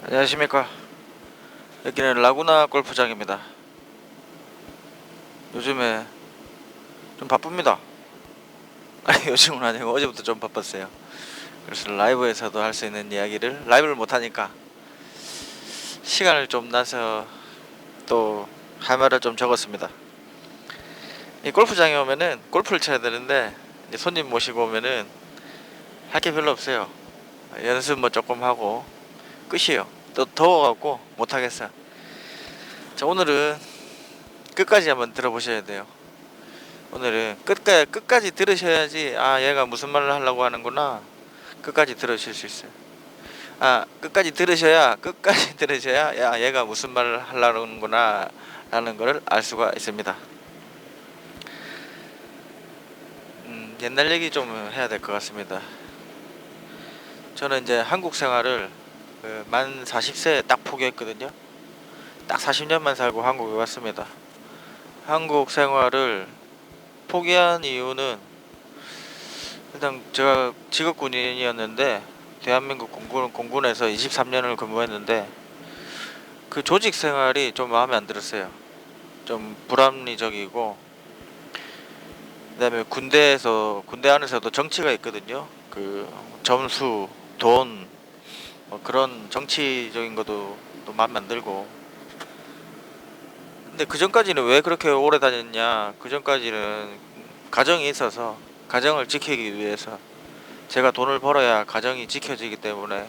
안녕하십니까. 여기는 라구나 골프장입니다. 요즘에 좀 바쁩니다. 아니, 요즘은 아니고 어제부터 좀 바빴어요. 그래서 라이브에서도 할 수 있는 이야기를 라이브를 못하니까 시간을 좀 나서 또 할 말을 좀 적었습니다. 이 골프장에 오면은 골프를 쳐야 되는데 이제 손님 모시고 오면은 할 게 별로 없어요. 연습 뭐 조금 하고 끝이에요. 또 더워갖고 못하겠어요. 자, 오늘은 끝까지 한번 들어보셔야 돼요. 오늘은 끝까지 들으셔야지, 아, 얘가 무슨 말을 하려고 하는구나, 끝까지 들으실 수 있어요. 아, 끝까지 들으셔야, 야, 얘가 무슨 말을 하려는구나 라는 거를 알 수가 있습니다. 옛날 얘기 좀 해야 될 것 같습니다. 저는 이제 한국 생활을 만 40세에 딱 포기했거든요. 딱 40년만 살고 한국에 왔습니다. 한국 생활을 포기한 이유는, 일단 제가 직업 군인이었는데 대한민국 공군에서 23년을 근무했는데 그 조직 생활이 좀 마음에 안 들었어요. 좀 불합리적이고, 그다음에 군대 안에서도 정치가 있거든요. 그 점수, 돈, 뭐 그런 정치적인 것도 또 마음에 안 들고. 근데 그 전까지는 왜 그렇게 오래 다녔냐? 그 전까지는 가정이 있어서, 가정을 지키기 위해서, 제가 돈을 벌어야 가정이 지켜지기 때문에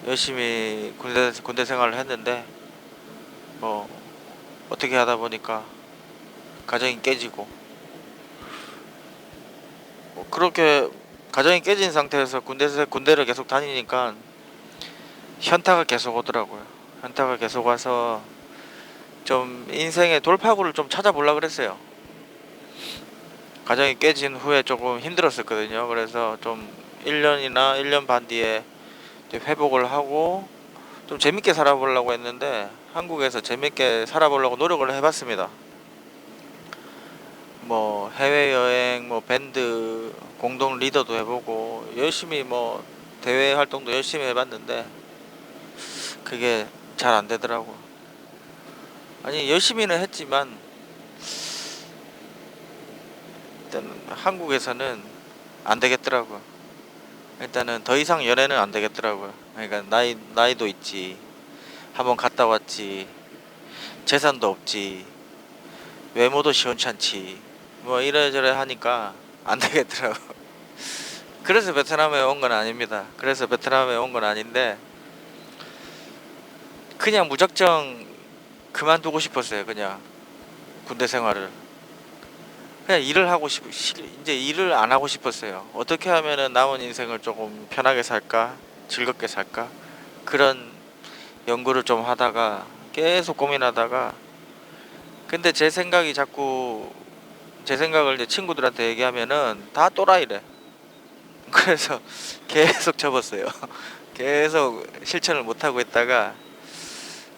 열심히 군대 생활을 했는데, 뭐 어떻게 하다 보니까 가정이 깨지고, 뭐 그렇게 가정이 깨진 상태에서 군대를 계속 다니니까 현타가 계속 오더라고요. 현타가 계속 와서 좀 인생의 돌파구를 좀 찾아보려고 그랬어요. 가정이 깨진 후에 조금 힘들었었거든요. 그래서 좀 1년이나 1년 반 뒤에 회복을 하고 좀 재밌게 살아보려고 했는데, 한국에서 재밌게 살아보려고 노력을 해봤습니다. 뭐 해외여행, 뭐 밴드 공동 리더도 해보고 열심히 뭐 대외 활동도 열심히 해봤는데 그게 잘 안 되더라고. 아니, 열심히는 했지만 일단 한국에서는 안 되겠더라고. 일단은 더 이상 연애는 안 되겠더라고요. 그러니까 나이도 있지, 한번 갔다 왔지, 재산도 없지, 외모도 시원찮지, 뭐 이래저래 하니까 안 되겠더라고. 그래서 베트남에 온 건 아닙니다. 그래서 베트남에 온 건 아닌데 그냥 무작정 그만두고 싶었어요. 그냥 군대 생활을. 그냥 이제 일을 안 하고 싶었어요. 어떻게 하면은 남은 인생을 조금 편하게 살까, 즐겁게 살까, 그런 연구를 좀 하다가, 계속 고민하다가, 근데 제 생각을 이제 친구들한테 얘기하면은 다 또라이래. 그래서 계속 접었어요. 계속 실천을 못하고 있다가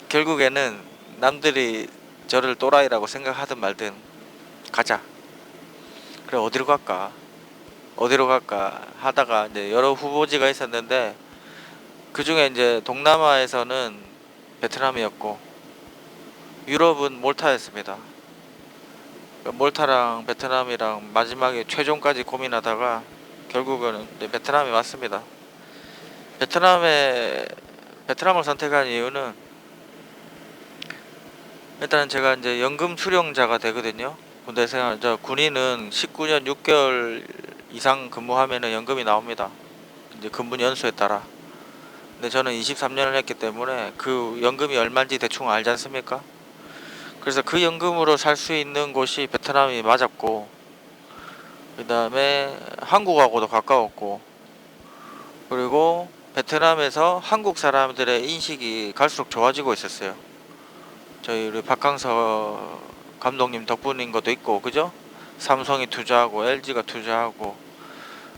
결국에는 남들이 저를 또라이라고 생각하든 말든 가자. 그래, 어디로 갈까 하다가 이제 여러 후보지가 있었는데, 그 중에 이제 동남아에서는 베트남이었고 유럽은 몰타였습니다. 몰타랑 베트남이랑 마지막에 최종까지 고민하다가 결국은 이제 베트남에 왔습니다. 베트남에 베트남을 선택한 이유는, 일단은 제가 이제 연금 수령자가 되거든요. 저 군인은 19년 6개월 이상 근무하면은 연금이 나옵니다. 이제 근무 연수에 따라. 근데 저는 23년을 했기 때문에 그 연금이 얼마인지 대충 알지 않습니까? 그래서 그 연금으로 살 수 있는 곳이 베트남이 맞았고, 그 다음에 한국하고도 가까웠고, 그리고 베트남에서 한국 사람들의 인식이 갈수록 좋아지고 있었어요. 저희 우리 박항서 감독님 덕분인 것도 있고, 그죠? 삼성이 투자하고 LG가 투자하고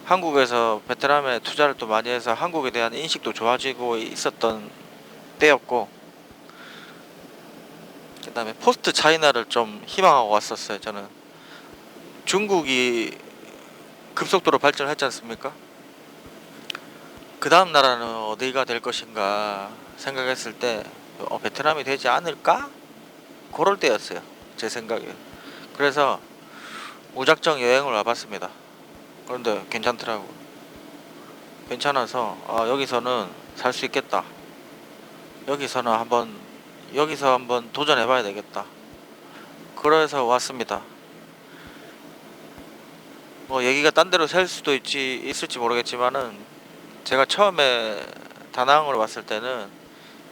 한국에서 베트남에 투자를 또 많이 해서 한국에 대한 인식도 좋아지고 있었던 때였고, 그 다음에 포스트 차이나를 좀 희망하고 왔었어요. 저는 중국이 급속도로 발전했지 않습니까? 그 다음 나라는 어디가 될 것인가 생각했을 때 베트남이 되지 않을까? 그럴 때였어요, 제 생각에. 그래서 무작정 여행을 와봤습니다. 그런데 괜찮더라고. 괜찮아서 여기서는 살 수 있겠다. 여기서는 한번 여기서 한번 도전해봐야 되겠다. 그래서 왔습니다. 뭐 얘기가 딴 데로 셀 수도 있을지 모르겠지만은 제가 처음에 다낭으로 왔을 때는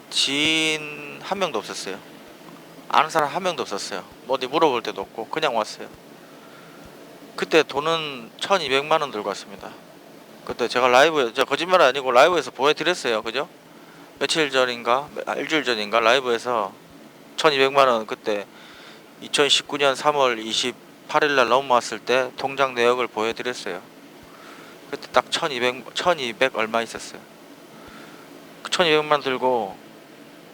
지인 한 명도 없었어요. 아는 사람 한 명도 없었어요. 뭐 어디 물어볼 데도 없고 그냥 왔어요. 그때 돈은 1200만 원 들고 왔습니다. 그때 제가 저 거짓말 아니고 라이브에서 보여드렸어요. 그죠? 며칠 전인가 일주일 전인가 라이브에서 1200만 원 그때 2019년 3월 28일 날 넘어왔을 때 통장 내역을 보여드렸어요. 그때 딱 1200 얼마 있었어요. 1200만 들고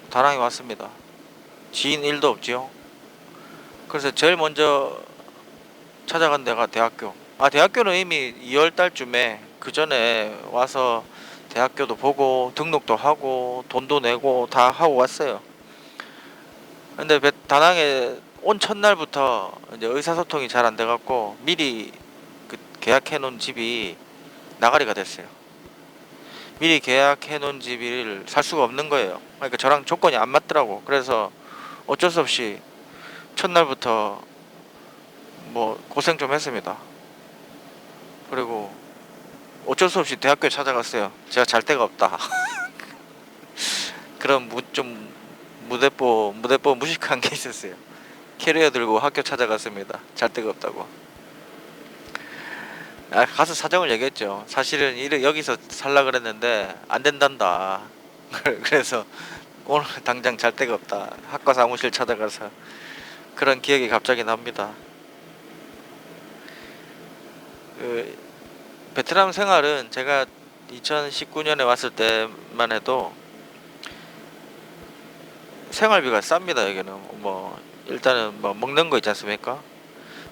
다낭에 왔습니다. 지인 1도 없지요. 그래서 제일 먼저 찾아간 데가 대학교. 대학교는 이미 2월 달쯤에 그 전에 와서 대학교도 보고 등록도 하고 돈도 내고 다 하고 왔어요. 근데 다낭에 온 첫날부터 이제 의사소통이 잘 안 돼갖고 미리 그 계약해 놓은 집이 나가리가 됐어요. 미리 계약해 놓은 집을 살 수가 없는 거예요. 그러니까 저랑 조건이 안 맞더라고. 그래서 어쩔 수 없이 첫날부터 뭐 고생 좀 했습니다. 그리고 어쩔 수 없이 대학교에 찾아갔어요. 제가 잘 데가 없다. 그런 좀 무대뽀 무식한 게 있었어요. 캐리어 들고 학교 찾아갔습니다. 잘 데가 없다고. 가서 사정을 얘기했죠. 사실은 여기서 살라 그랬는데 안 된단다. 그래서 오늘 당장 잘 데가 없다. 학과 사무실 찾아가서 그런 기억이 갑자기 납니다. 그 베트남 생활은 제가 2019년에 왔을 때만 해도 생활비가 쌉니다. 여기는 뭐 일단은 뭐 먹는 거 있지 않습니까?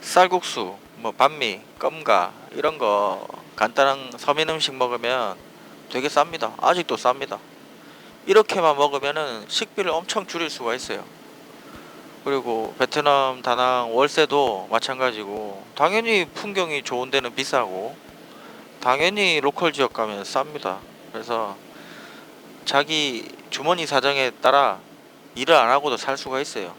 쌀국수, 뭐 반미, 껌가 이런 거 간단한 서민 음식 먹으면 되게 쌉니다. 아직도 쌉니다. 이렇게만 먹으면은 식비를 엄청 줄일 수가 있어요. 그리고 베트남 다낭 월세도 마찬가지고 당연히 풍경이 좋은 데는 비싸고 당연히 로컬 지역 가면 쌉니다. 그래서 자기 주머니 사정에 따라 일을 안 하고도 살 수가 있어요.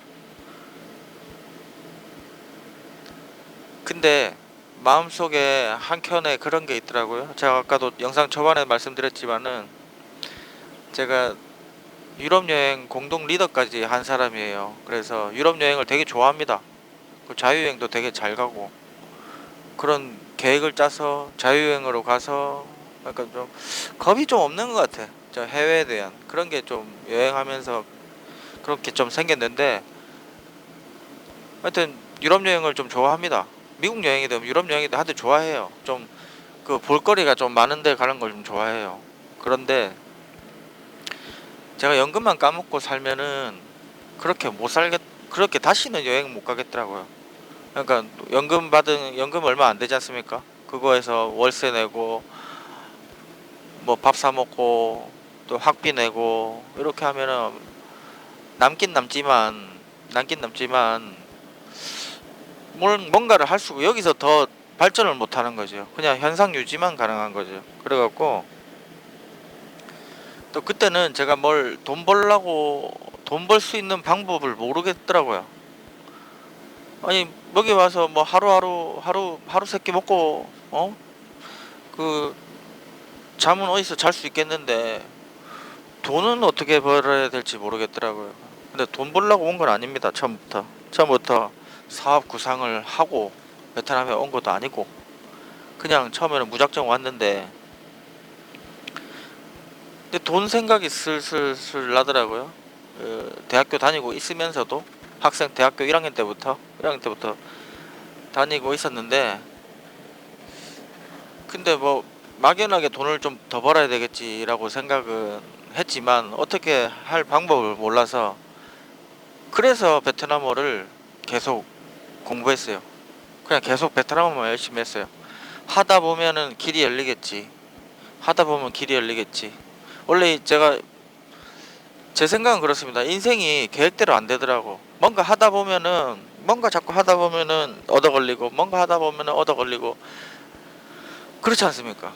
근데 마음속에 한켠에 그런 게 있더라고요. 제가 아까도 영상 초반에 말씀드렸지만은 제가 유럽 여행 공동 리더까지 한 사람이에요. 그래서 유럽 여행을 되게 좋아합니다. 자유여행도 되게 잘 가고 그런 계획을 짜서 자유여행으로 가서 약간 좀 겁이 좀 없는 것 같아. 저 해외에 대한 그런 게 좀 여행하면서 그렇게 좀 생겼는데 하여튼 유럽 여행을 좀 좋아합니다. 미국 여행이든 유럽 여행이든 하여튼 좋아해요. 좀 그 볼거리가 좀 많은데 가는 걸 좀 좋아해요. 그런데 제가 연금만 까먹고 살면은 그렇게 못 살겠 그렇게 다시는 여행 못 가겠더라고요. 그러니까 연금 얼마 안 되지 않습니까? 그거에서 월세 내고 뭐 밥 사 먹고 또 학비 내고 이렇게 하면은 남긴 남지만 뭔가를 할 수가 여기서 더 발전을 못 하는 거죠. 그냥 현상 유지만 가능한 거죠. 그래갖고 또 그때는 제가 뭘 돈 벌 수 있는 방법을 모르겠더라고요. 아니 여기 와서 뭐 하루 세끼 먹고 그 잠은 어디서 잘 수 있겠는데 돈은 어떻게 벌어야 될지 모르겠더라고요. 근데 돈 벌려고 온 건 아닙니다. 처음부터 사업 구상을 하고 베트남에 온 것도 아니고 그냥 처음에는 무작정 왔는데 근데 돈 생각이 슬슬 나더라고요. 대학교 다니고 있으면서도 대학교 1학년 때부터 다니고 있었는데 근데 뭐 막연하게 돈을 좀 더 벌어야 되겠지라고 생각은 했지만 어떻게 할 방법을 몰라서 그래서 베트남어를 계속 공부했어요. 그냥 계속 베트남어만 열심히 했어요. 하다 보면은 길이 열리겠지. 하다 보면 길이 열리겠지. 원래 제가 제 생각은 그렇습니다. 인생이 계획대로 안 되더라고. 뭔가 하다 보면은 뭔가 자꾸 하다 보면은 얻어 걸리고 뭔가 하다 보면은 얻어 걸리고 그렇지 않습니까?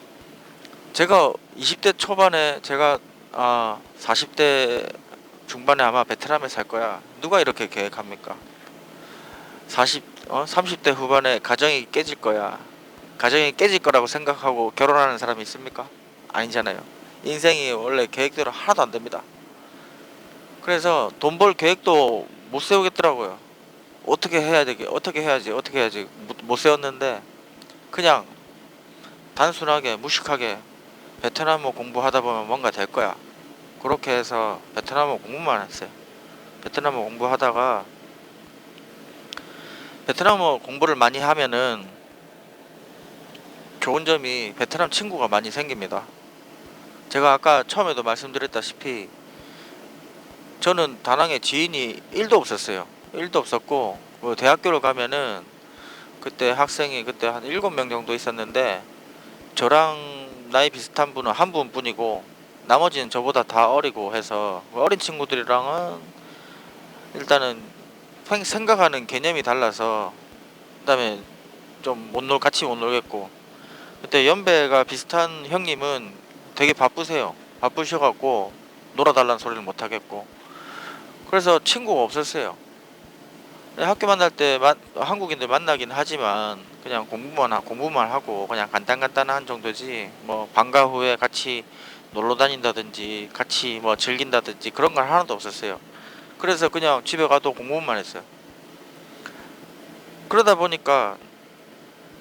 제가 20대 초반에 제가 40대 중반에 아마 베트남에 살 거야. 누가 이렇게 계획합니까? 30대 후반에 가정이 깨질 거야. 가정이 깨질 거라고 생각하고 결혼하는 사람이 있습니까? 아니잖아요. 인생이 원래 계획대로 하나도 안 됩니다. 그래서 돈 벌 계획도 못 세우겠더라고요. 어떻게 해야지 못 세웠는데 그냥 단순하게 무식하게 베트남어 공부하다 보면 뭔가 될 거야. 그렇게 해서 베트남어 공부만 했어요. 베트남어 공부하다가 베트남어 공부를 많이 하면은 좋은 점이 베트남 친구가 많이 생깁니다. 제가 아까 처음에도 말씀드렸다시피 저는 다낭에 지인이 1도 없었어요. 1도 없었고 대학교를 가면은 그때 학생이 그때 한 7명 정도 있었는데 저랑 나이 비슷한 분은 한 분뿐이고 나머지는 저보다 다 어리고 해서 어린 친구들이랑은 일단은 생각하는 개념이 달라서 그다음에 좀 같이 못 놀겠고 그때 연배가 비슷한 형님은 되게 바쁘세요. 바쁘셔갖고 놀아달라는 소리를 못 하겠고 그래서 친구가 없었어요. 학교 만날 때 한국인들 만나긴 하지만 그냥 공부만 하고 그냥 간단한 정도지 뭐 방과 후에 같이 놀러 다닌다든지 같이 뭐 즐긴다든지 그런 건 하나도 없었어요. 그래서 그냥 집에 가도 공부만 했어요. 그러다 보니까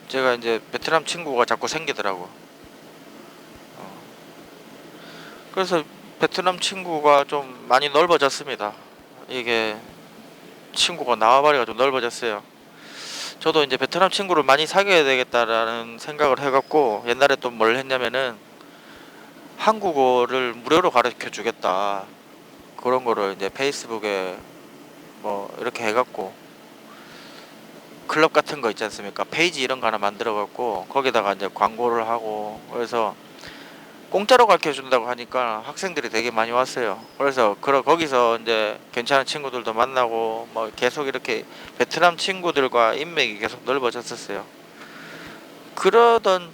제가 이제 베트남 친구가 자꾸 생기더라고. 어, 그래서 베트남 친구가 좀 많이 넓어졌습니다. 이게 친구가 나와바리가 좀 넓어졌어요. 저도 이제 베트남 친구를 많이 사귀어야 되겠다라는 생각을 해갖고 옛날에 또 뭘 했냐면은 한국어를 무료로 가르쳐 주겠다. 그런 거를 이제 페이스북에 뭐 이렇게 해갖고 클럽 같은 거 있지 않습니까? 페이지 이런 거 하나 만들어갖고 거기다가 이제 광고를 하고 그래서 공짜로 가르쳐 준다고 하니까 학생들이 되게 많이 왔어요. 그래서 거기서 이제 괜찮은 친구들도 만나고 뭐 계속 이렇게 베트남 친구들과 인맥이 계속 넓어졌었어요. 그러던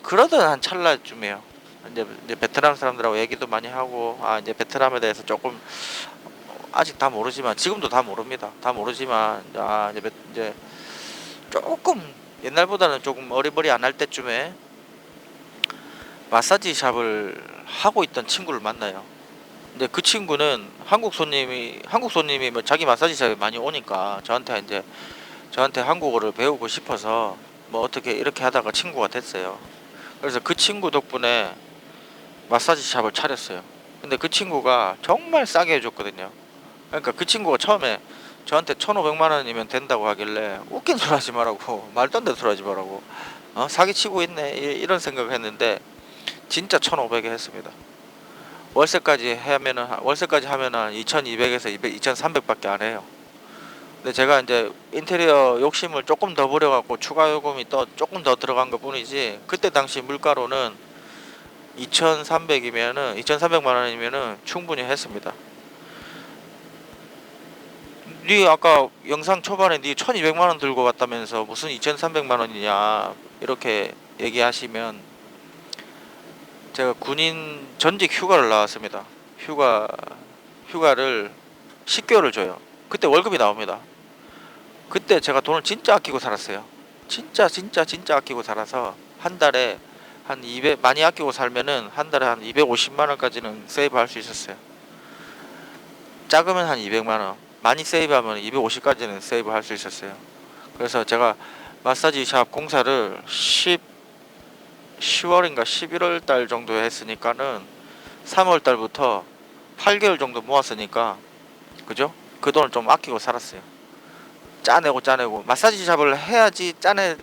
그러던 한 찰나쯤이에요. 이제 베트남 사람들하고 얘기도 많이 하고 이제 베트남에 대해서 조금 아직 다 모르지만 지금도 다 모릅니다. 다 모르지만 이제 조금 옛날보다는 조금 어리버리 안 할 때쯤에 마사지 샵을 하고 있던 친구를 만나요. 근데 그 친구는 한국 손님이 뭐 자기 마사지 샵에 많이 오니까 저한테 한국어를 배우고 싶어서 뭐 어떻게 이렇게 하다가 친구가 됐어요. 그래서 그 친구 덕분에 마사지 샵을 차렸어요. 근데 그 친구가 정말 싸게 해줬거든요. 그러니까 그 친구가 처음에 저한테 1,500만 원이면 된다고 하길래 웃긴 소리 하지 말라고 말도 안 되는 소리 하지 말라고 사기치고 있네 이런 생각을 했는데 진짜 1,500에 했습니다. 월세까지 하면은 2,200에서 2,300밖에 안 해요. 근데 제가 이제 인테리어 욕심을 조금 더 부려갖고 추가 요금이 또 조금 더 들어간 것 뿐이지 그때 당시 물가로는 2,300만 원이면은 충분히 했습니다. 네 아까 영상 초반에 네 1,200만 원 들고 갔다면서 무슨 2,300만 원이냐 이렇게 얘기하시면 제가 군인 전직 휴가를 나왔습니다. 휴가를 10개월을 줘요. 그때 월급이 나옵니다. 그때 제가 돈을 진짜 아끼고 살았어요. 진짜 아끼고 살아서 한 달에 한 200 많이 아끼고 살면은 한 달에 한 250만 원까지는 세이브 할 수 있었어요. 작으면 한 200만 원, 많이 세이브하면 250까지는 세이브 할 수 있었어요. 그래서 제가 마사지 샵 공사를 10월인가 11월 달 정도에 했으니까는 3월 달부터 8개월 정도 모았으니까 그죠? 그 돈을 좀 아끼고 살았어요. 짜내고 마사지 샵을 해야지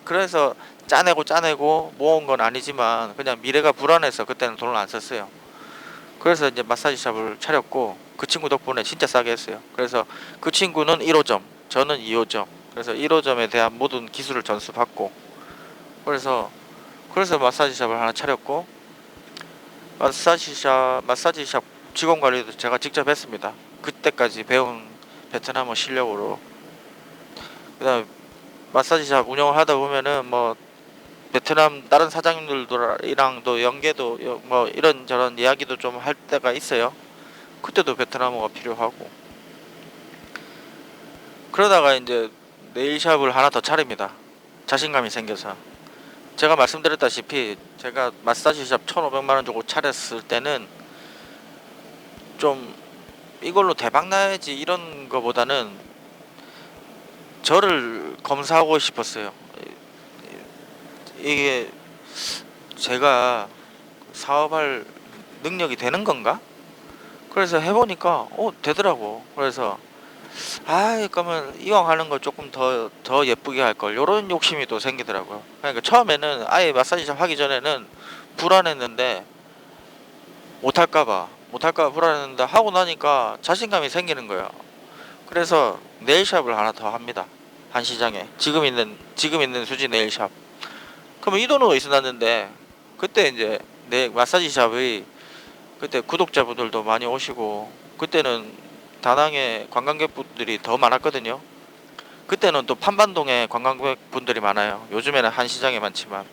그래서 짜내고 모은 건 아니지만 그냥 미래가 불안해서 그때는 돈을 안 썼어요. 그래서 이제 마사지 샵을 차렸고 그 친구 덕분에 진짜 싸게 했어요. 그래서 그 친구는 1호점, 저는 2호점. 그래서 1호점에 대한 모든 기술을 전수받고 그래서 마사지 샵을 하나 차렸고 마사지샵 직원 관리도 제가 직접 했습니다. 그때까지 배운 베트남어 실력으로. 그다음 마사지샵 운영을 하다 보면은 뭐 베트남 다른 사장님들이랑도 연계도 뭐 이런저런 이야기도 좀 할 때가 있어요. 그때도 베트남어가 필요하고. 그러다가 이제 네일샵을 하나 더 차립니다. 자신감이 생겨서. 제가 말씀드렸다시피 제가 마사지샵 1,500만원 주고 차렸을 때는 좀 이걸로 대박 나야지 이런 거보다는 저를 검사하고 싶었어요. 이게 제가 사업할 능력이 되는 건가? 그래서 해보니까 되더라고. 그래서 그러면 이왕 하는 거 조금 더 예쁘게 할 걸, 요런 욕심이 또 생기더라고요. 그러니까 처음에는 아예 마사지샵 하기 전에는 불안했는데 못할까봐 불안했는데 하고 나니까 자신감이 생기는 거예요. 그래서 네일샵을 하나 더 합니다. 한시장에 지금 있는 수지 네일샵. 그러면 이 돈으로 있어놨는데, 그때 이제 내 마사지샵의 그때 구독자분들도 많이 오시고, 그때는 다낭에 관광객분들이 더 많았거든요. 그때는 또 판반동에 관광객분들이 많아요. 요즘에는 한시장에 많지만,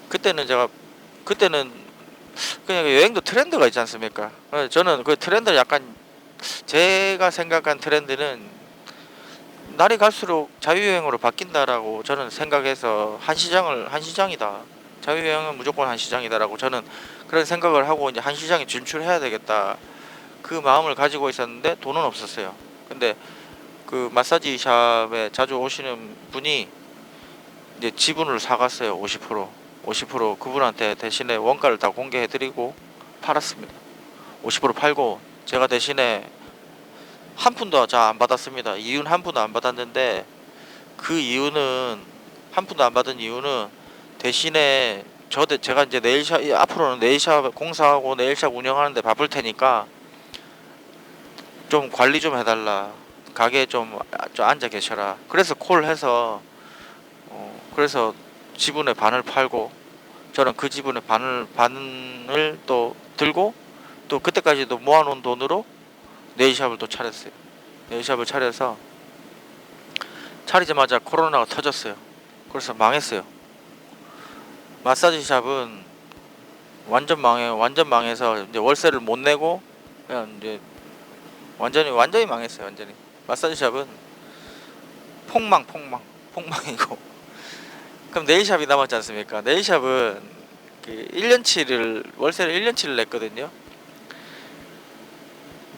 그때는 그냥 여행도 트렌드가 있지 않습니까? 저는 그 트렌드를 약간, 제가 생각한 트렌드는 날이 갈수록 자유여행으로 바뀐다라고 저는 생각해서, 한시장이다, 자유여행은 무조건 한시장이다라고 저는 그런 생각을 하고 이제 한시장에 진출해야 되겠다, 그 마음을 가지고 있었는데 돈은 없었어요. 근데 그 마사지 샵에 자주 오시는 분이 이제 지분을 사갔어요. 50% 그분한테 대신에 원가를 다 공개해드리고 팔았습니다. 50% 팔고 제가 대신에 한 푼도 잘 안 받았습니다. 이윤 한 푼도 안 받았는데, 그 이유는, 한 푼도 안 받은 이유는, 대신에 제가 이제 앞으로는 네일샵 공사하고 네일샵 운영하는데 바쁠 테니까 좀 관리 좀 해달라, 가게에 좀 앉아 계셔라. 그래서 콜해서 그래서 지분의 반을 팔고, 저는 그 지분의 반을 또 들고, 또 그때까지도 모아놓은 돈으로 네일샵을 또 차렸어요. 네일샵을 차리자마자 코로나가 터졌어요. 그래서 망했어요. 마사지 샵은 완전 망해서 이제 월세를 못 내고 그냥 이제 완전히 망했어요. 완전히. 마사지 샵은 폭망이고. 그럼 네일샵이 남았지 않습니까? 네일샵은 그 월세를 1년치를 냈거든요.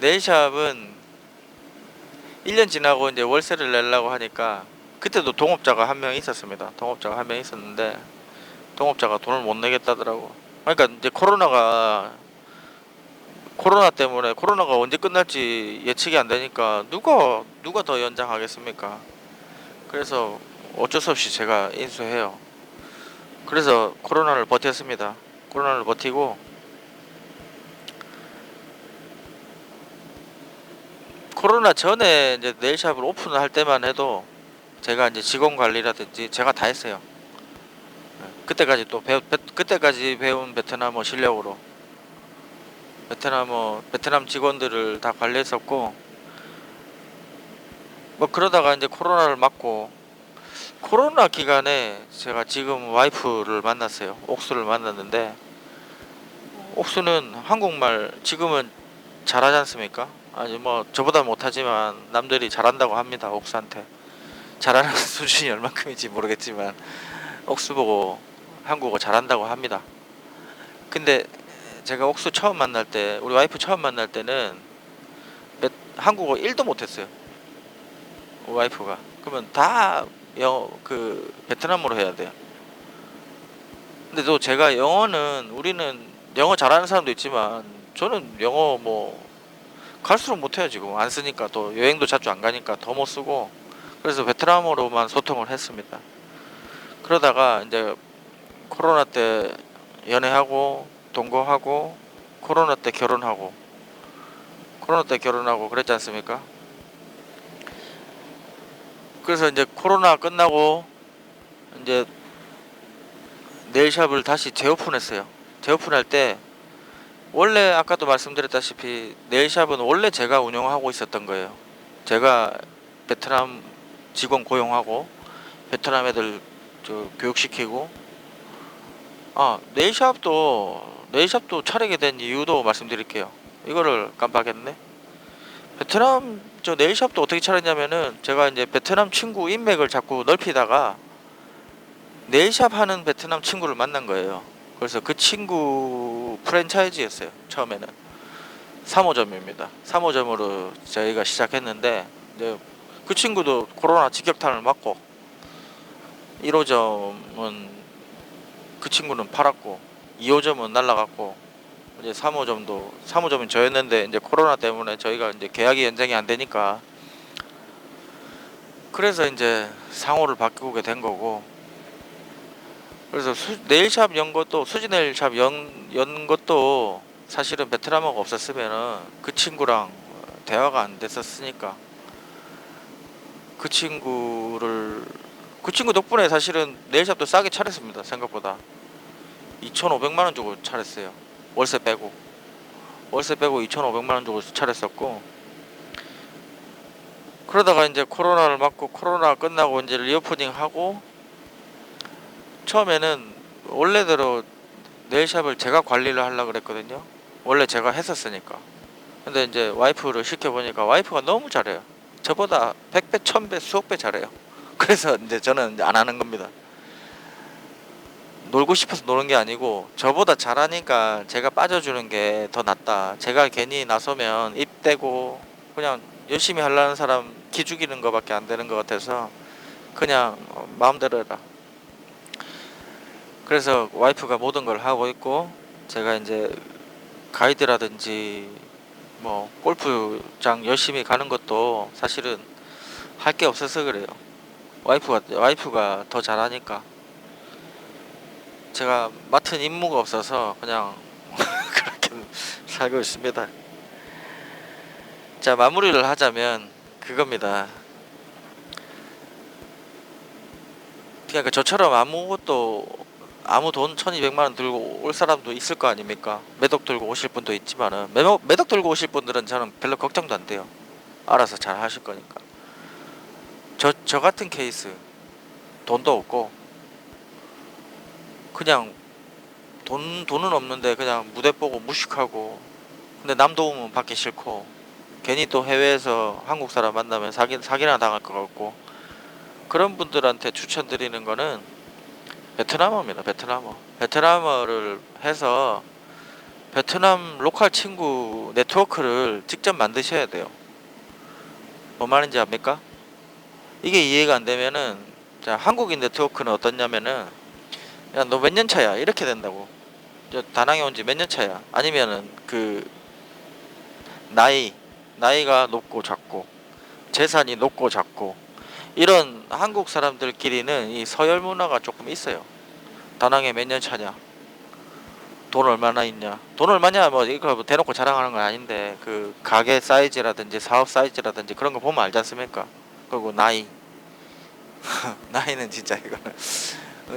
네일샵은 1년 지나고 이제 월세를 내려고 하니까, 그때도 동업자가 한 명 있었습니다. 동업자가 한 명 있었는데 동업자가 돈을 못 내겠다더라고. 그러니까 이제 코로나 때문에, 코로나가 언제 끝날지 예측이 안 되니까 누가 더 연장하겠습니까? 그래서 어쩔 수 없이 제가 인수해요. 그래서 코로나를 버텼습니다. 코로나를 버티고, 코로나 전에 이제 네일샵을 오픈할 때만 해도 제가 이제 직원 관리라든지 제가 다 했어요. 그때까지 배운 베트남어 실력으로 베트남 직원들을 다 관리했었고, 뭐 그러다가 이제 코로나를 맞고, 코로나 기간에 제가 지금 와이프를 만났어요. 옥수를 만났는데, 옥수는 한국말 지금은 잘하지 않습니까? 아니 뭐 저보다 못하지만 남들이 잘한다고 합니다. 옥수한테 잘하는 수준이 얼만큼인지 모르겠지만 옥수 보고 한국어 잘한다고 합니다. 근데 제가 옥수 처음 만날 때, 우리 와이프 처음 만날 때는 한국어 1도 못했어요. 와이프가. 그러면 다 베트남어로 해야 돼요. 근데 또 제가 우리는 영어 잘하는 사람도 있지만, 저는 영어 뭐 갈수록 못해요. 지금 안 쓰니까, 또 여행도 자주 안 가니까 더 못 쓰고. 그래서 베트남어로만 소통을 했습니다. 그러다가 이제 코로나 때 연애하고 동거하고, 코로나 때 결혼하고 그랬지 않습니까? 그래서 이제 코로나 끝나고 이제 네일샵을 다시 재오픈했어요. 재오픈할 때 원래 아까도 말씀드렸다시피 네일샵은 원래 제가 운영하고 있었던 거예요. 제가 베트남 직원 고용하고 베트남 애들 교육시키고, 네일샵도 차리게 된 이유도 말씀드릴게요. 이거를 깜빡했네. 베트남 네일샵도 어떻게 차렸냐면은, 제가 이제 베트남 친구 인맥을 자꾸 넓히다가 네일샵 하는 베트남 친구를 만난 거예요. 그래서 그 친구 프랜차이즈였어요. 처음에는 3호점입니다. 3호점으로 저희가 시작했는데, 이제 그 친구도 코로나 직격탄을 맞고 1호점은 그 친구는 팔았고 2호점은 날라갔고, 이제 3호점은 저였는데, 이제 코로나 때문에 저희가 이제 계약이 연장이 안 되니까, 그래서 이제 상호를 바꾸게 된 거고. 그래서 네일샵 연 것도, 수지 네일샵 연 것도 사실은 베트남어가 없었으면은 그 친구랑 대화가 안 됐었으니까, 그 친구를 그 친구 덕분에 사실은 네일샵도 싸게 차렸습니다. 생각보다 2,500만원 주고 차렸어요. 월세 빼고 2,500만원 주고 차렸었고, 그러다가 이제 코로나를 맞고, 코로나 끝나고 이제 리오프닝 하고, 처음에는 원래대로 네일샵을 제가 관리를 하려고 그랬거든요. 원래 제가 했었으니까. 근데 이제 와이프를 시켜보니까 와이프가 너무 잘해요. 저보다 100배, 1000배, 수억 배 잘해요. 그래서 이제 저는 이제 안 하는 겁니다. 놀고 싶어서 노는 게 아니고, 저보다 잘하니까 제가 빠져주는 게 더 낫다. 제가 괜히 나서면 입대고 그냥 열심히 하려는 사람 기죽이는 거밖에 안 되는 것 같아서, 그냥 마음대로 해라. 그래서 와이프가 모든 걸 하고 있고, 제가 이제 가이드라든지 뭐 골프장 열심히 가는 것도 사실은 할 게 없어서 그래요. 와이프가 더 잘하니까. 제가 맡은 임무가 없어서 그냥 그렇게 살고 있습니다. 자, 마무리를 하자면 그겁니다. 그러니까 저처럼 아무 돈 1200만원 들고 올 사람도 있을 거 아닙니까? 매덕 들고 오실 분도 있지만은, 매덕 들고 오실 분들은 저는 별로 걱정도 안 돼요. 알아서 잘 하실 거니까. 저 같은 케이스, 돈도 없고 그냥 돈은 없는데 그냥 무대 보고 무식하고, 근데 남 도움은 받기 싫고, 괜히 또 해외에서 한국 사람 만나면 사기나 당할 것 같고, 그런 분들한테 추천드리는 거는 베트남어입니다. 베트남어를 해서 베트남 로컬 친구 네트워크를 직접 만드셔야 돼요. 뭔 말인지 압니까? 이게 이해가 안 되면은, 자, 한국인 네트워크는 어떻냐면은, 야, 너 몇 년 차야? 이렇게 된다고. 저 다낭에 온 지 몇 년 차야? 아니면은 나이가 높고 작고, 재산이 높고 작고, 이런 한국 사람들끼리는 이 서열 문화가 조금 있어요. 다낭에 몇 년 차냐? 돈 얼마나 있냐? 돈 얼마냐? 뭐 이거 뭐 대놓고 자랑하는 건 아닌데, 그 가게 사이즈라든지 사업 사이즈라든지 그런 거 보면 알지 않습니까? 그리고 나이는 진짜 이거는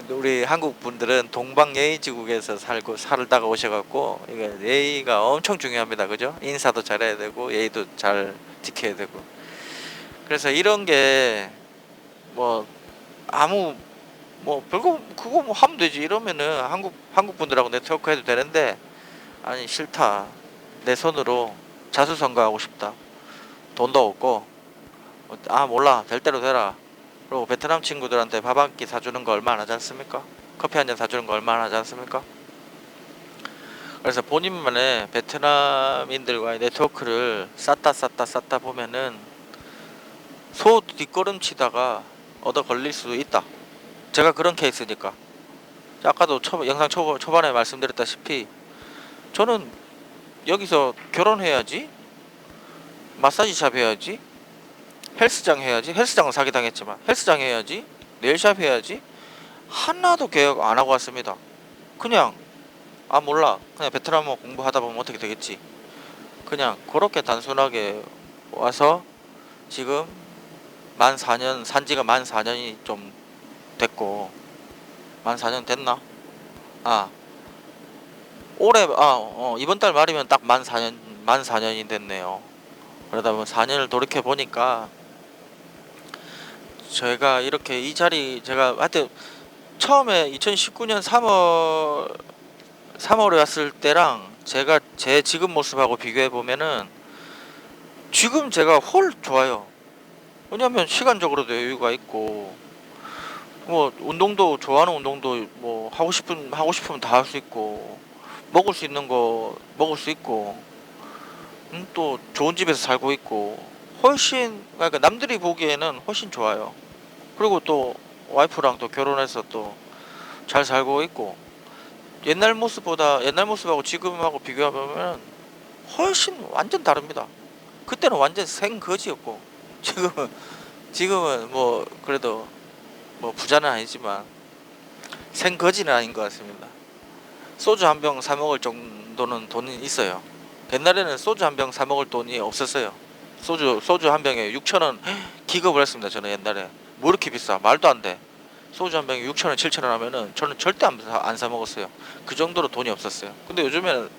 우리 한국 분들은 동방예의지국에서 살다가 오셔갖고, 이게 예의가 엄청 중요합니다. 그죠? 인사도 잘해야 되고 예의도 잘 지켜야 되고. 그래서 이런 게 뭐 아무 뭐 별거 그거 뭐 하면 되지 이러면은 한국 분들하고 네트워크 해도 되는데, 아니 싫다. 내 손으로 자수성가하고 싶다. 돈도 없고, 몰라, 될 대로 되라. 그리고 베트남 친구들한테 밥 한 끼 사주는 거 얼마 안 하지 않습니까? 커피 한 잔 사주는 거 얼마 안 하지 않습니까? 그래서 본인만의 베트남인들과의 네트워크를 쌓다 보면은 소 뒷걸음치다가 얻어 걸릴 수도 있다. 제가 그런 케이스니까. 아까도 영상 초반에 말씀드렸다시피, 저는 여기서 결혼해야지, 마사지샵 해야지, 헬스장 해야지, 헬스장은 사기당했지만 헬스장 해야지, 네일샵 해야지, 하나도 계획 안 하고 왔습니다. 그냥 몰라, 그냥 베트남어 공부하다 보면 어떻게 되겠지, 그냥 그렇게 단순하게 와서 지금 만 4년, 산지가 만 4년이 좀 됐고, 만 4년 됐나? 아 올해 이번 달 말이면 딱 만 4년이 됐네요. 그러다 보면 4년을 돌이켜 보니까 제가 이렇게 이 자리 제가 하여튼 처음에 2019년 3월에 왔을 때랑 제가 제 지금 모습하고 비교해 보면은 지금 제가 훨 좋아요. 왜냐면 시간적으로도 여유가 있고 뭐 운동도 좋아하는 운동도 뭐 하고 싶으면 다 할 수 있고 먹을 수 있는 거 먹을 수 있고 또 좋은 집에서 살고 있고 훨씬 그러니까 남들이 보기에는 훨씬 좋아요. 그리고 또 와이프랑 또 결혼해서 또 잘 살고 있고 옛날 모습하고 지금하고 비교하면 훨씬 완전 다릅니다. 그때는 완전 생거지였고 지금은 뭐 그래도 뭐 부자는 아니지만 생거지는 아닌 것 같습니다. 소주 한 병 사 먹을 정도는 돈이 있어요. 옛날에는 소주 한 병 사 먹을 돈이 없었어요. 소주 한 병에 6,000원 기겁을 했습니다. 저는 옛날에 뭐 이렇게 비싸 말도 안 돼. 소주 한 병에 6,000원 7,000원 하면은 저는 절대 안 사 먹었어요. 그 정도로 돈이 없었어요. 근데 요즘에는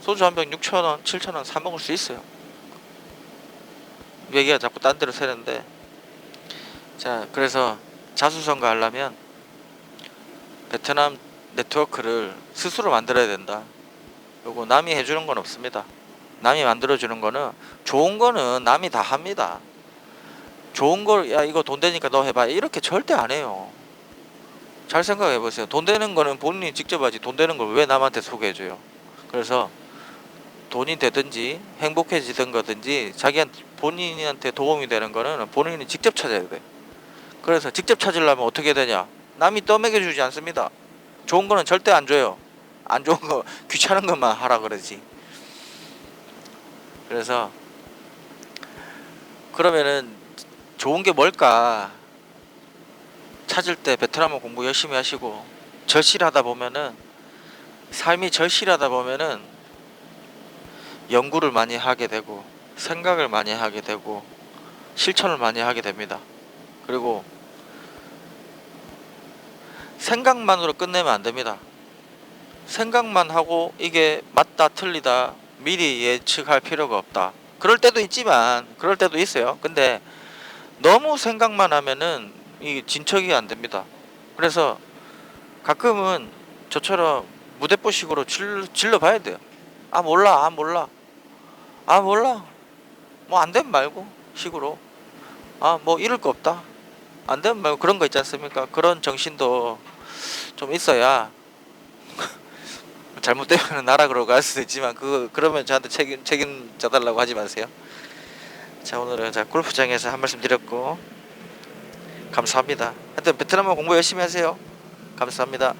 소주 한 병 6,000원 7,000원 사 먹을 수 있어요. 얘기가 자꾸 딴 데로 새는데 자 그래서 자수성가 하려면 베트남 네트워크를 스스로 만들어야 된다. 요거 남이 해주는 건 없습니다. 남이 만들어주는 거는 좋은 거는 남이 다 합니다. 좋은 걸 야 이거 돈 되니까 너 해봐 이렇게 절대 안 해요. 잘 생각해 보세요. 돈 되는 거는 본인이 직접 하지 돈 되는 걸 왜 남한테 소개해줘요. 그래서 돈이 되든지 행복해지든 거든지 본인한테 도움이 되는 거는 본인이 직접 찾아야 돼. 그래서 직접 찾으려면 어떻게 되냐? 남이 떠먹여 주지 않습니다. 좋은 거는 절대 안 줘요. 안 좋은 거 귀찮은 것만 하라 그러지. 그래서 그러면은 좋은 게 뭘까 찾을 때 베트남어 공부 열심히 하시고 절실하다 보면은 삶이 절실하다 보면은 연구를 많이 하게 되고 생각을 많이 하게 되고 실천을 많이 하게 됩니다. 그리고 생각만으로 끝내면 안 됩니다. 생각만 하고 이게 맞다 틀리다 미리 예측할 필요가 없다. 그럴 때도 있지만 그럴 때도 있어요. 근데 너무 생각만 하면은 이 진척이 안 됩니다. 그래서 가끔은 저처럼 무대뽀식으로 질러 봐야 돼요. 아 몰라 뭐 안 되면 말고 식으로 뭐 잃을 거 없다 안 되면 말고 그런 거 있지 않습니까? 그런 정신도 좀 있어야 잘못되면 나라 그러고 할 수도 있지만 그러면 저한테 책임져 달라고 하지 마세요. 자 오늘은 골프장에서 한 말씀 드렸고 감사합니다. 하여튼 베트남어 공부 열심히 하세요. 감사합니다.